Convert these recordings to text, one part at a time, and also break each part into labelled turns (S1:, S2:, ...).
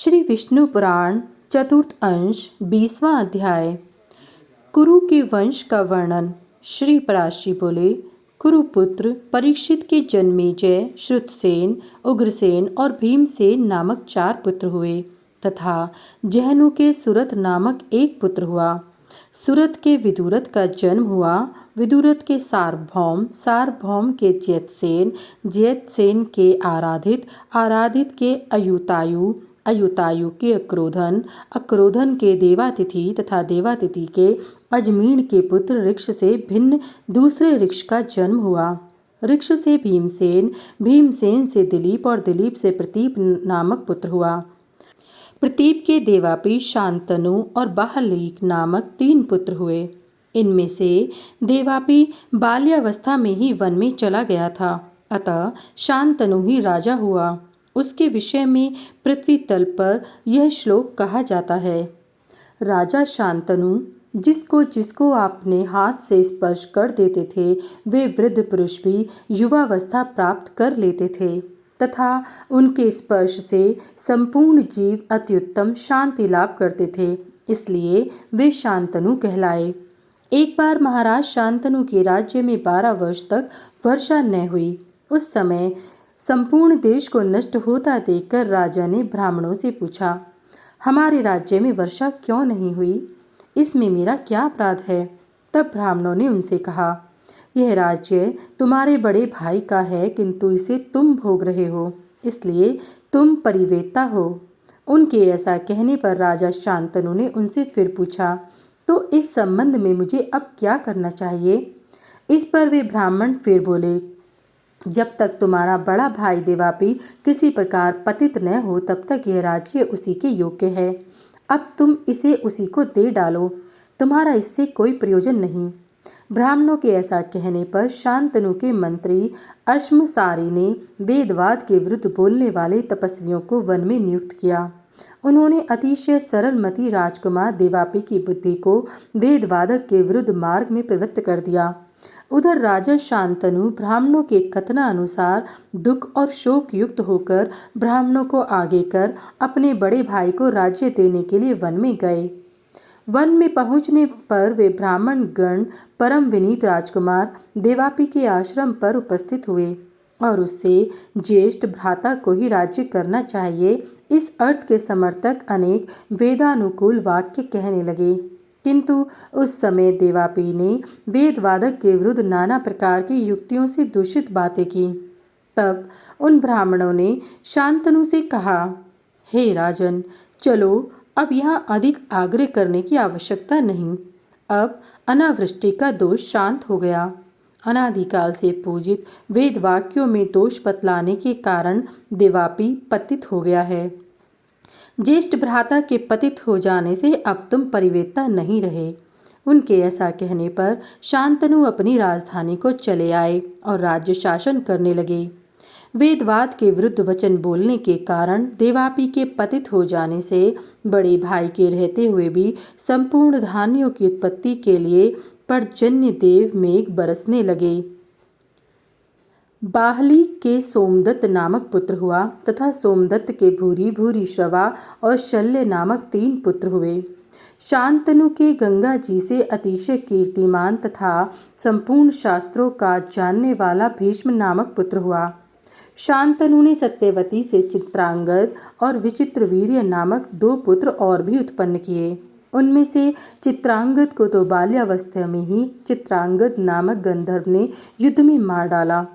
S1: श्री विष्णु पुराण चतुर्थ अंश 20वां अध्याय। कुरु के वंश का वर्णन। श्री पराशरी बोले, कुरुपुत्र परीक्षित के जन्मेजय, श्रुतसेन, उग्रसेन और भीमसेन नामक 4 पुत्र हुए तथा जहनु के सुरथ नामक एक पुत्र हुआ। सुरथ के विदुरथ का जन्म हुआ। विदुरथ के सार्वभौम, सार्वभौम के जयतसेन, जयतसेन के आराधित, आराधित के अयुतायु, अयुतायु के अक्रोधन, अक्रोधन के देवातिथि तथा देवातिथि के अजमीन के पुत्र ऋक्ष से भिन्न दूसरे ऋक्ष का जन्म हुआ। ऋक्ष से भीमसेन, भीमसेन से दिलीप और दिलीप से प्रतीप नामक पुत्र हुआ। प्रतीप के देवापी, शांतनु और बाहलीक नामक 3 पुत्र हुए। इनमें से देवापी बाल्यावस्था में ही वन में चला गया था, अतः शांतनु ही राजा हुआ। उसके विषय में पृथ्वी तल पर यह श्लोक कहा जाता है। राजा शांतनु, जिसको जिसको आपने हाथ से स्पर्श कर देते थे, वे वृद्ध पुरुष भी युवावस्था प्राप्त कर लेते थे तथा उनके स्पर्श से संपूर्ण जीव अत्युत्तम शांति लाभ करते थे, इसलिए वे शांतनु कहलाए। एक बार महाराज शांतनु के राज्य में 12 वर्ष तक वर्षा न हुई। उस समय संपूर्ण देश को नष्ट होता देखकर राजा ने ब्राह्मणों से पूछा, हमारे राज्य में वर्षा क्यों नहीं हुई? इसमें मेरा क्या अपराध है? तब ब्राह्मणों ने उनसे कहा, यह राज्य तुम्हारे बड़े भाई का है, किंतु इसे तुम भोग रहे हो, इसलिए तुम परिवेता हो। उनके ऐसा कहने पर राजा शांतनु ने उनसे फिर पूछा, तो इस संबंध में मुझे अब क्या करना चाहिए? इस पर वे ब्राह्मण फिर बोले, जब तक तुम्हारा बड़ा भाई देवापी किसी प्रकार पतित न हो, तब तक यह राज्य उसी के योग्य है। अब तुम इसे उसी को दे डालो, तुम्हारा इससे कोई प्रयोजन नहीं। ब्राह्मणों के ऐसा कहने पर शांतनु के मंत्री अश्मसारी ने वेदवाद के विरुद्ध बोलने वाले तपस्वियों को वन में नियुक्त किया। उन्होंने अतिशय सरलमती राजकुमार देवापी की बुद्धि को वेदवादक के विरुद्ध मार्ग में प्रवृत्त कर दिया। उधर राजा शांतनु ब्राह्मणों के कथनानुसार दुख और शोक युक्त होकर ब्राह्मणों को आगे कर अपने बड़े भाई को राज्य देने के लिए वन में गए। वन में पहुंचने पर वे ब्राह्मण गण परम विनीत राजकुमार देवापी के आश्रम पर उपस्थित हुए और उससे ज्येष्ठ भ्राता को ही राज्य करना चाहिए, इस अर्थ के समर्थक अनेक वेदानुकूल वाक्य कहने लगे। किंतु उस समय देवापी ने वेदवादक के विरुद्ध नाना प्रकार की युक्तियों से दूषित बातें की। तब उन ब्राह्मणों ने शांतनु से कहा, हे राजन, चलो, अब यहाँ अधिक आग्रह करने की आवश्यकता नहीं। अब अनावृष्टि का दोष शांत हो गया। अनादिकाल से पूजित वेद वाक्यों में दोष बतलाने के कारण देवापी पतित हो गया है। ज्येष्ठ भ्राता के पतित हो जाने से अब तुम परिवेता नहीं रहे। उनके ऐसा कहने पर शांतनु अपनी राजधानी को चले आए और राज्य शासन करने लगे। वेदवाद के विरुद्ध वचन बोलने के कारण देवापी के पतित हो जाने से बड़े भाई के रहते हुए भी संपूर्ण धान्यों की उत्पत्ति के लिए पर्जन्य देव मेघ बरसने लगे। बाहली के सोमदत्त नामक पुत्र हुआ तथा सोमदत्त के भूरी भूरी श्रवा और शल्य नामक 3 पुत्र हुए। शांतनु के गंगा जी से अतिशय कीर्तिमान तथा संपूर्ण शास्त्रों का जानने वाला भीष्म नामक पुत्र हुआ। शांतनु ने सत्यवती से चित्रांगद और विचित्रवीर्य नामक 2 पुत्र और भी उत्पन्न किए। उनमें से चित्रांगद को तो बाल्यावस्था में ही चित्रांगद नामक गंधर्व ने युद्ध में मार डाला।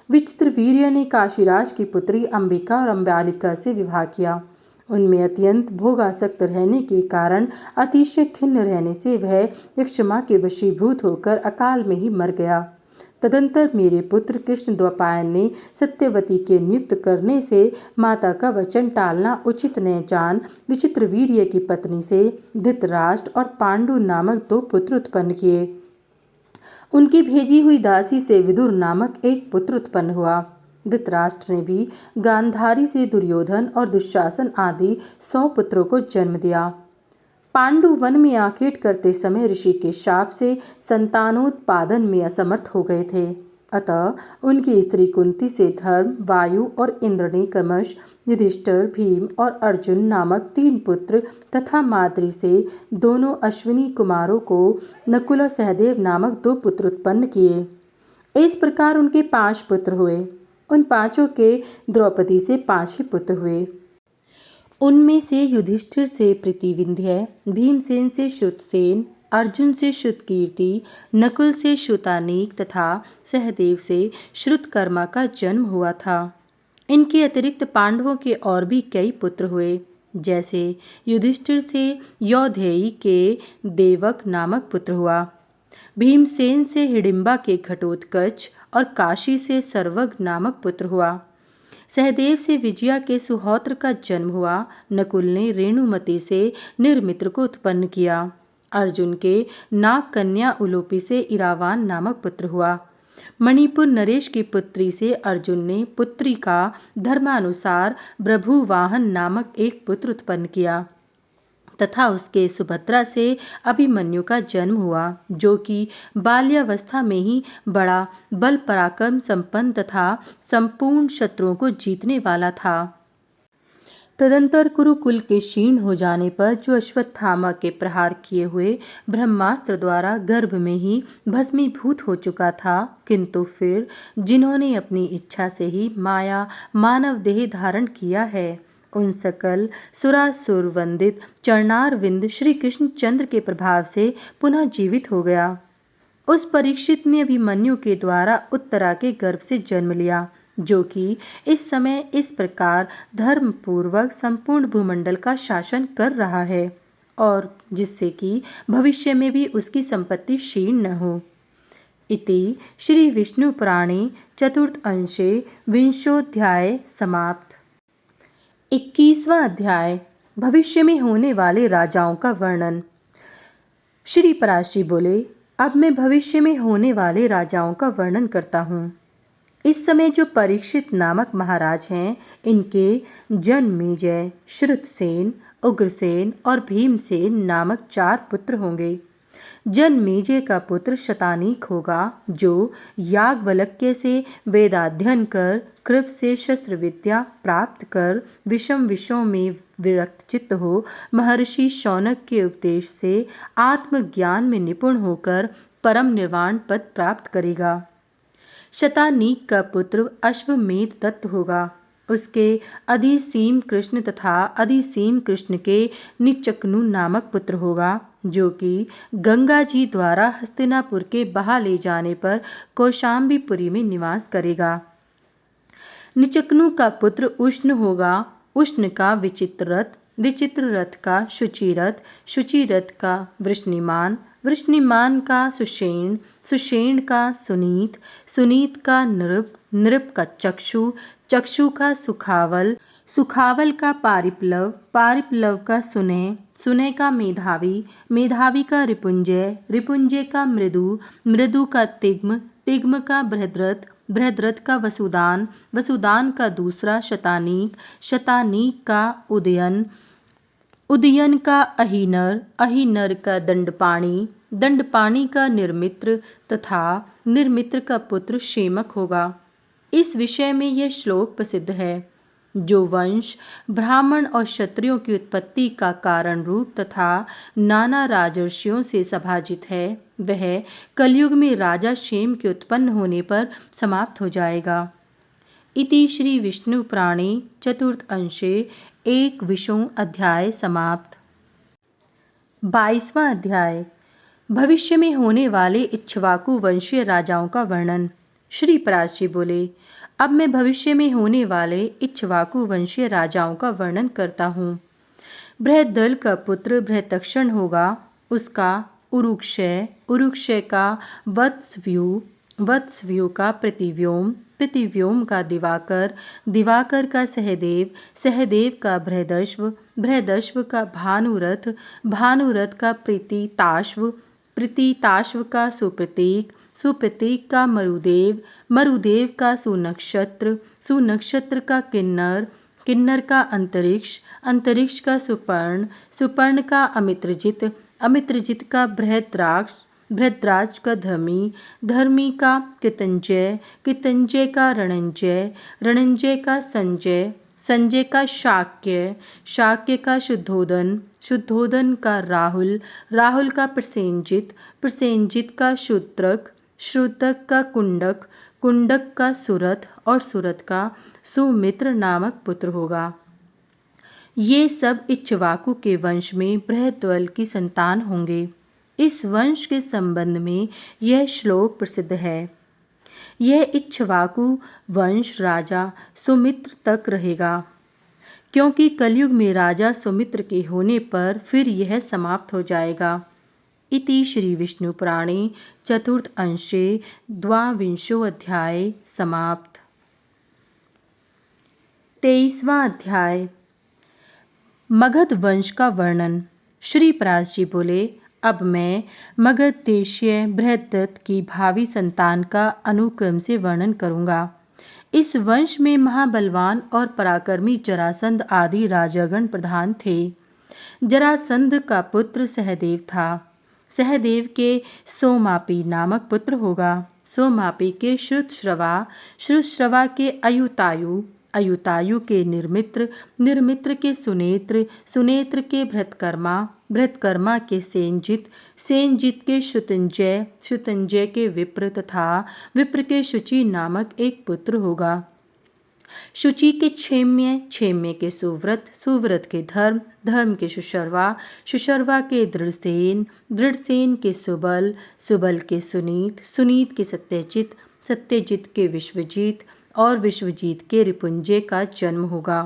S1: विचित्रवीर्य ने काशीराज की पुत्री अंबिका और अंबालिका से विवाह किया। उनमें अत्यंत भोगासक्त रहने के कारण अतिशय खिन्न रहने से वह यक्षमा के वशीभूत होकर अकाल में ही मर गया। तदंतर मेरे पुत्र कृष्ण द्वैपायन ने सत्यवती के नियुक्त करने से माता का वचन टालना उचित न जान विचित्रवीर्य की पत्नी से धृतराष्ट्र और पांडु नामक 2 पुत्र उत्पन्न किए। उनकी भेजी हुई दासी से विदुर नामक एक पुत्र उत्पन्न हुआ। धृतराष्ट्र ने भी गांधारी से दुर्योधन और दुशासन आदि 100 पुत्रों को जन्म दिया। पांडु वन में आखेट करते समय ऋषि के शाप से संतानोत्पादन में असमर्थ हो गए थे। अतः उनकी स्त्री कुंती से धर्म, वायु और इंद्र ने क्रमश युधिष्ठिर, भीम और अर्जुन नामक 3 पुत्र तथा माद्री से दोनों अश्विनी कुमारों को नकुल और सहदेव नामक 2 पुत्र उत्पन्न किए। इस प्रकार उनके 5 पुत्र हुए। उन पांचों के द्रौपदी से 5 ही पुत्र हुए। उनमें से युधिष्ठिर से प्रतिविंध्य, भीमसेन से श्रुतसेन, अर्जुन से श्रुतकीर्ति, नकुल से श्रुतानीक तथा सहदेव से श्रुतकर्मा का जन्म हुआ था। इनके अतिरिक्त पांडवों के और भी कई पुत्र हुए, जैसे युधिष्ठिर से यौधेयी के देवक नामक पुत्र हुआ, भीमसेन से हिडिंबा के घटोत्कच और काशी से सर्वग नामक पुत्र हुआ। सहदेव से विजया के सुहोत्र का जन्म हुआ। नकुल ने रेणुमति से निर्मित्र को उत्पन्न किया। अर्जुन के नाग कन्या उलोपी से इरावान नामक पुत्र हुआ। मणिपुर नरेश की पुत्री से अर्जुन ने पुत्री का धर्मानुसार प्रभुवाहन नामक एक पुत्र उत्पन्न किया तथा उसके सुभद्रा से अभिमन्यु का जन्म हुआ, जो कि बाल्यावस्था में ही बड़ा बल पराक्रम संपन्न तथा संपूर्ण शत्रुओं को जीतने वाला था। तदंतर कुरुकुल के क्षीण हो जाने पर जो अश्वत्थामा के प्रहार किए हुए ब्रह्मास्त्र द्वारा गर्भ में ही भस्मीभूत हो चुका था, किंतु फिर जिन्होंने अपनी इच्छा से ही माया मानव देह धारण किया है, उन सकल सुरासुर वंदित चरणारविंद श्री कृष्ण चंद्र के प्रभाव से पुनः जीवित हो गया। उस परीक्षित ने अभिमन्यु के द्वारा उत्तरा के गर्भ से जन्म लिया, जो कि इस समय इस प्रकार धर्मपूर्वक संपूर्ण भूमंडल का शासन कर रहा है और जिससे कि भविष्य में भी उसकी संपत्ति क्षीण न हो। इति श्री विष्णु पुराणे चतुर्थ अंशे विंशोऽध्याय समाप्त। 21वां अध्याय भविष्य में होने वाले राजाओं का वर्णन। श्री पराशरी बोले, अब मैं भविष्य में होने वाले राजाओं का वर्णन करता हूँ। इस समय जो परीक्षित नामक महाराज हैं, इनके जन्मेजय, श्रुतसेन, उग्रसेन और भीमसेन नामक 4 पुत्र होंगे। जन्मेजय का पुत्र शतानीक होगा, जो याज्ञवल्क्य से वेदाध्ययन कर, कृप से शस्त्र विद्या प्राप्त कर, विषम विषयों में विरक्त चित्त हो, महर्षि शौनक के उपदेश से आत्मज्ञान में निपुण होकर परम निर्वाण पद प्राप्त करेगा। शतानीक का पुत्र अश्वमेध दत्त होगा। उसके अधिसीम कृष्ण तथा अधिसीम कृष्ण के निचकनु नामक पुत्र होगा, जो कि गंगा जी द्वारा हस्तिनापुर के बहा ले जाने पर कौशाम्बीपुरी में निवास करेगा। निचकनु का पुत्र उष्ण होगा। उष्ण का विचित्ररथ, विचित्ररथ का शुचिरथ, शुचिरथ का वृष्णिमान, वृष्णिमान का सुषेण, सुषेण का सुनीत, सुनीत का नृप, नृप का चक्षु, चक्षु का सुखावल, सुखावल का पारिप्लव, पारिप्लव का सुनय, सुनय का मेधावी, मेधावी का रिपुंजय, रिपुंजय का मृदु, मृदु का तिग्म, तिग्म का बृहद्रथ, बृहद्रथ का वसुदान, वसुदान का दूसरा शतानीक, शतानीक का उदयन, उदयन का अहिनर, अहिनर का दंडपाणी, दंडपाणी का निर्मित्र तथा निर्मित्र का पुत्र शेमक होगा। इस विषय में यह श्लोक प्रसिद्ध है। जो वंश ब्राह्मण और क्षत्रियों की उत्पत्ति का कारण रूप तथा नाना राजर्षियों से सभाजित है, वह कलयुग में राजा क्षेम के उत्पन्न होने पर समाप्त हो जाएगा। इति श्री विष्णु पुराणे चतुर्थ अंशे 21वां अध्याय समाप्त। 22वां अध्याय भविष्य में होने वाले इक्ष्वाकु वंशीय राजाओं का वर्णन। श्री पराशरी बोले, अब मैं भविष्य में होने वाले इक्ष्वाकु वंशीय राजाओं का वर्णन करता हूँ। बृहद्दल का पुत्र बृहतक्षण होगा। उसका उरुक्षय, उरुक्षय का वत्सव्यू, वत्सव्यू का प्रतिव्योम, प्रतिव्योम का दिवाकर, दिवाकर का सहदेव, सहदेव का बृहदश्व, बृहदश्व का भानुरथ, भानुरथ का प्रीतिताश्व, प्रीतिताश्व का सुप्रतीक, सुप्रतीक का मरुदेव, मरुदेव का सुनक्षत्र, सुनक्षत्र का किन्नर, किन्नर का अंतरिक्ष, अंतरिक्ष का सुपर्ण, सुपर्ण का अमित्रजित, अमित्रजित का बृहद्राक्ष, भृतराज का धर्मी, धर्मी का कृतंजय, कृतंजय का रणंजय, रणंजय का संजय, संजय का शाक्य, शाक्य का शुद्धोधन, शुद्धोधन का राहुल, राहुल का प्रसेनजित, प्रसेनजित का शूद्रक, श्रुतक का कुंडक, कुंडक का सुरथ और सुरथ का सुमित्र नामक पुत्र होगा। ये सब इक्ष्वाकु के वंश में बृहद्वल की संतान होंगे। इस वंश के संबंध में यह श्लोक प्रसिद्ध है। यह इक्ष्वाकु वंश राजा सुमित्र तक रहेगा, क्योंकि कलयुग में राजा सुमित्र के होने पर फिर यह समाप्त हो जाएगा। इति श्री विष्णु पुराणे चतुर्थ अंशे द्वाविंशो अध्याय समाप्त। 23वां अध्याय मगध वंश का वर्णन। श्री पराशर जी बोले, अब मैं मगध देशीय बृहद्दत्त की भावी संतान का अनुक्रम से वर्णन करूँगा। इस वंश में महाबलवान और पराक्रमी जरासंध आदि राजागण प्रधान थे। जरासंध का पुत्र सहदेव था। सहदेव के सोमापी नामक पुत्र होगा। सोमापी के श्रुतश्रवा, श्रुतश्रवा के अयुतायु, अयुतायु के निर्मित्र, निर्मित्र के सुनेत्र, सुनेत्र के भृतकर्मा, भृतकर्मा के सेनजित, सेनजित के शुतंजय, शुतंजय के विप्र तथा विप्र के शुचि नामक एक पुत्र होगा। शुचि के क्षेम्य, क्षेम्य के सुव्रत, सुव्रत के धर्म, धर्म के सुशर्वा, सुशर्वा के दृढ़सेन, दृढ़सेन के सुबल, सुबल के सुनीत, सुनीत के सत्यजित, सत्यजित के विश्वजीत और विश्वजीत के रिपुंजय का जन्म होगा।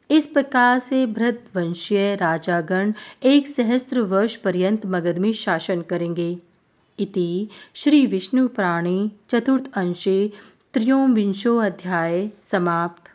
S1: इस प्रकार से भृतवंशीय राजागण 1 सहस्त्र वर्ष पर्यंत मगध में शासन करेंगे। इति श्री विष्णु पुराणे चतुर्थ अंशे त्रयोविंशो अध्याय समाप्त।